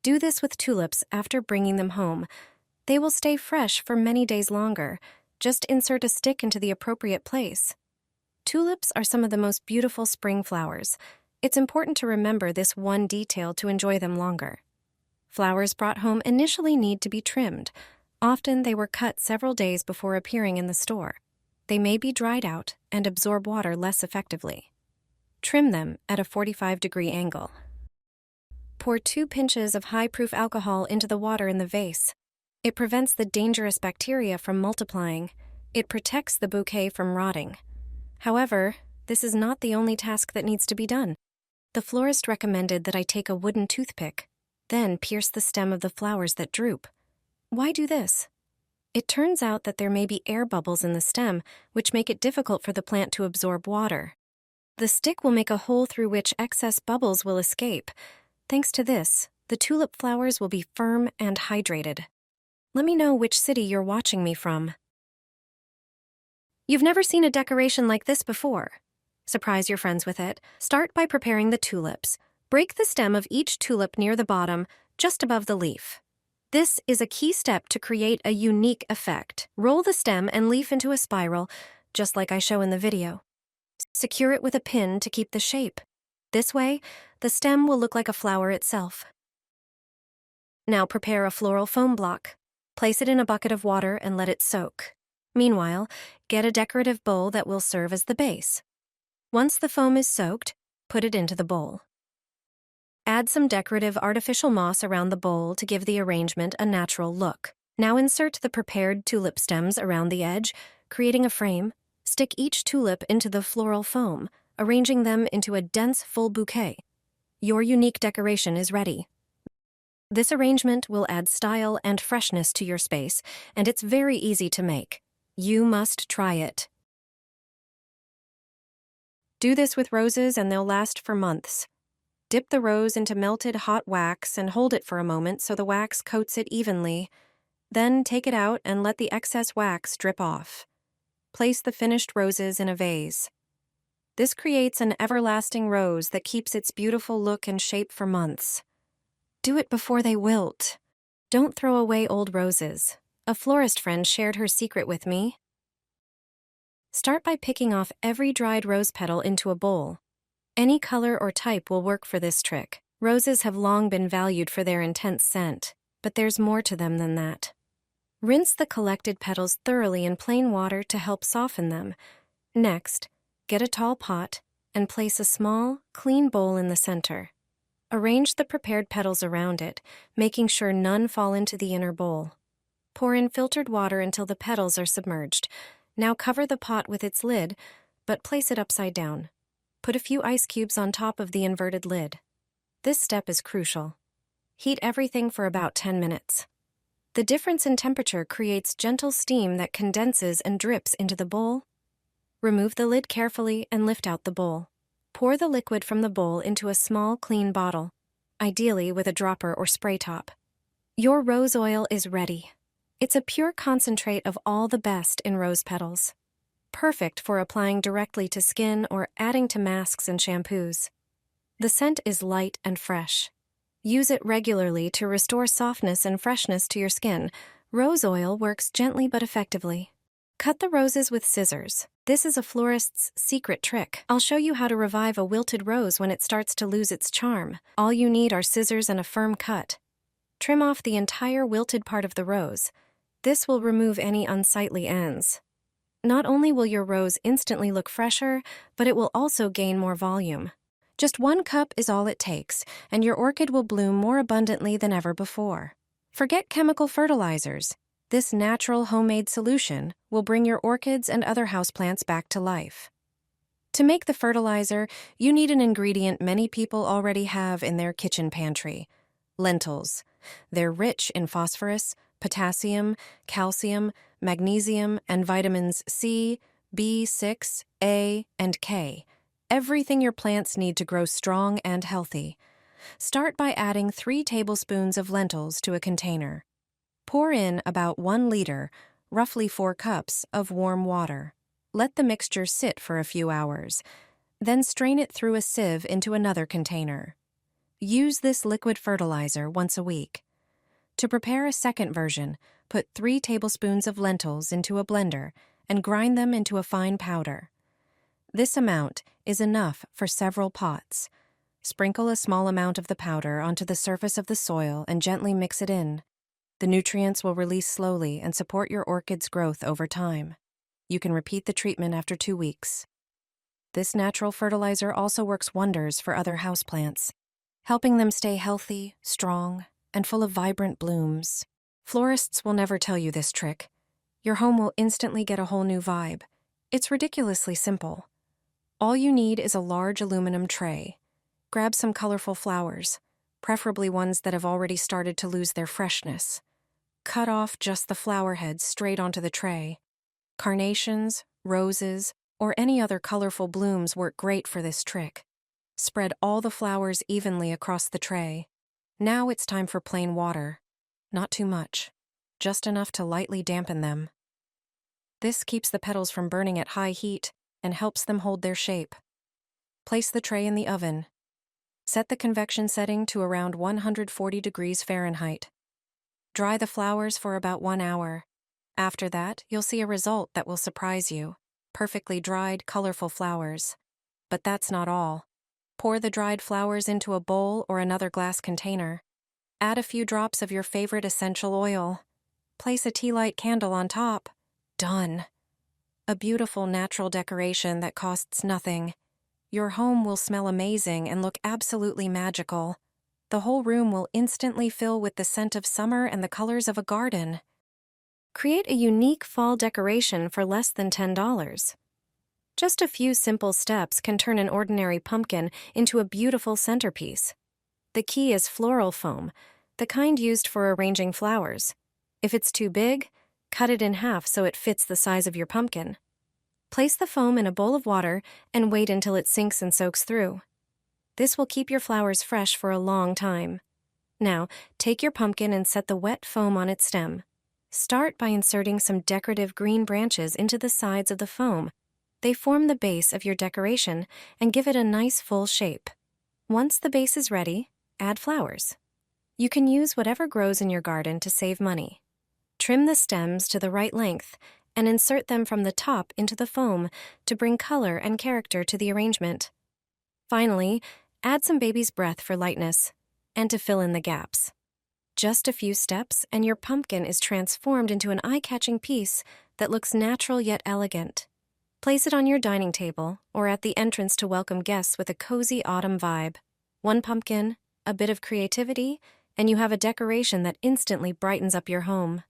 Do this with tulips after bringing them home. They will stay fresh for many days longer. Just insert a stick into the appropriate place. Tulips are some of the most beautiful spring flowers. It's important to remember this one detail to enjoy them longer. Flowers brought home initially need to be trimmed. Often they were cut several days before appearing in the store. They may be dried out and absorb water less effectively. Trim them at a 45-degree angle. Pour 2 pinches of high-proof alcohol into the water in the vase. It prevents the dangerous bacteria from multiplying. It protects the bouquet from rotting. However, this is not the only task that needs to be done. The florist recommended that I take a wooden toothpick, then pierce the stem of the flowers that droop. Why do this? It turns out that there may be air bubbles in the stem, which make it difficult for the plant to absorb water. The stick will make a hole through which excess bubbles will escape. Thanks to this, the tulip flowers will be firm and hydrated. Let me know which city you're watching me from. You've never seen a decoration like this before. Surprise your friends with it. Start by preparing the tulips. Break the stem of each tulip near the bottom, just above the leaf. This is a key step to create a unique effect. Roll the stem and leaf into a spiral, just like I show in the video. Secure it with a pin to keep the shape. This way, the stem will look like a flower itself. Now prepare a floral foam block. Place it in a bucket of water and let it soak. Meanwhile, get a decorative bowl that will serve as the base. Once the foam is soaked, put it into the bowl. Add some decorative artificial moss around the bowl to give the arrangement a natural look. Now insert the prepared tulip stems around the edge, creating a frame. Stick each tulip into the floral foam, arranging them into a dense, full bouquet. Your unique decoration is ready. This arrangement will add style and freshness to your space, and it's very easy to make. You must try it. Do this with roses and they'll last for months. Dip the rose into melted hot wax and hold it for a moment so the wax coats it evenly. Then take it out and let the excess wax drip off. Place the finished roses in a vase. This creates an everlasting rose that keeps its beautiful look and shape for months. Do it before they wilt. Don't throw away old roses. A florist friend shared her secret with me. Start by picking off every dried rose petal into a bowl. Any color or type will work for this trick. Roses have long been valued for their intense scent, but there's more to them than that. Rinse the collected petals thoroughly in plain water to help soften them. Next, get a tall pot and place a small, clean bowl in the center. Arrange the prepared petals around it, making sure none fall into the inner bowl. Pour in filtered water until the petals are submerged. Now cover the pot with its lid, but place it upside down. Put a few ice cubes on top of the inverted lid. This step is crucial. Heat everything for about 10 minutes. The difference in temperature creates gentle steam that condenses and drips into the bowl. Remove the lid carefully and lift out the bowl. Pour the liquid from the bowl into a small, clean bottle, ideally with a dropper or spray top. Your rose oil is ready. It's a pure concentrate of all the best in rose petals. Perfect for applying directly to skin or adding to masks and shampoos. The scent is light and fresh. Use it regularly to restore softness and freshness to your skin. Rose oil works gently but effectively. Cut the roses with scissors. This is a florist's secret trick. I'll show you how to revive a wilted rose when it starts to lose its charm. All you need are scissors and a firm cut. Trim off the entire wilted part of the rose. This will remove any unsightly ends. Not only will your rose instantly look fresher, but it will also gain more volume. Just 1 cup is all it takes, and your orchid will bloom more abundantly than ever before. Forget chemical fertilizers. This natural homemade solution will bring your orchids and other houseplants back to life. To make the fertilizer, you need an ingredient many people already have in their kitchen pantry: lentils. They're rich in phosphorus, potassium, calcium, magnesium, and vitamins C, B6, A, and K. Everything your plants need to grow strong and healthy. Start by adding 3 tablespoons of lentils to a container. Pour in about 1 liter, roughly 4 cups, of warm water. Let the mixture sit for a few hours. Then strain it through a sieve into another container. Use this liquid fertilizer once a week. To prepare a second version, put 3 tablespoons of lentils into a blender and grind them into a fine powder. This amount is enough for several pots. Sprinkle a small amount of the powder onto the surface of the soil and gently mix it in. The nutrients will release slowly and support your orchid's growth over time. You can repeat the treatment after 2 weeks. This natural fertilizer also works wonders for other houseplants, helping them stay healthy, strong, and full of vibrant blooms. Florists will never tell you this trick. Your home will instantly get a whole new vibe. It's ridiculously simple. All you need is a large aluminum tray. Grab some colorful flowers, preferably ones that have already started to lose their freshness. Cut off just the flower heads straight onto the tray. Carnations, roses, or any other colorful blooms work great for this trick. Spread all the flowers evenly across the tray. Now it's time for plain water. Not too much, just enough to lightly dampen them. This keeps the petals from burning at high heat and helps them hold their shape. Place the tray in the oven. Set the convection setting to around 140 degrees Fahrenheit. Dry the flowers for about 1 hour. After that, you'll see a result that will surprise you. Perfectly dried, colorful flowers. But that's not all. Pour the dried flowers into a bowl or another glass container. Add a few drops of your favorite essential oil. Place a tea light candle on top. Done. A beautiful natural decoration that costs nothing. Your home will smell amazing and look absolutely magical. The whole room will instantly fill with the scent of summer and the colors of a garden. Create a unique fall decoration for less than $10. Just a few simple steps can turn an ordinary pumpkin into a beautiful centerpiece. The key is floral foam, the kind used for arranging flowers. If it's too big, cut it in half so it fits the size of your pumpkin. Place the foam in a bowl of water and wait until it sinks and soaks through. This will keep your flowers fresh for a long time. Now, take your pumpkin and set the wet foam on its stem. Start by inserting some decorative green branches into the sides of the foam. They form the base of your decoration and give it a nice full shape. Once the base is ready, add flowers. You can use whatever grows in your garden to save money. Trim the stems to the right length and insert them from the top into the foam to bring color and character to the arrangement. Finally, add some baby's breath for lightness and to fill in the gaps. Just a few steps and your pumpkin is transformed into an eye-catching piece that looks natural yet elegant. Place it on your dining table or at the entrance to welcome guests with a cozy autumn vibe. One pumpkin, a bit of creativity, and you have a decoration that instantly brightens up your home.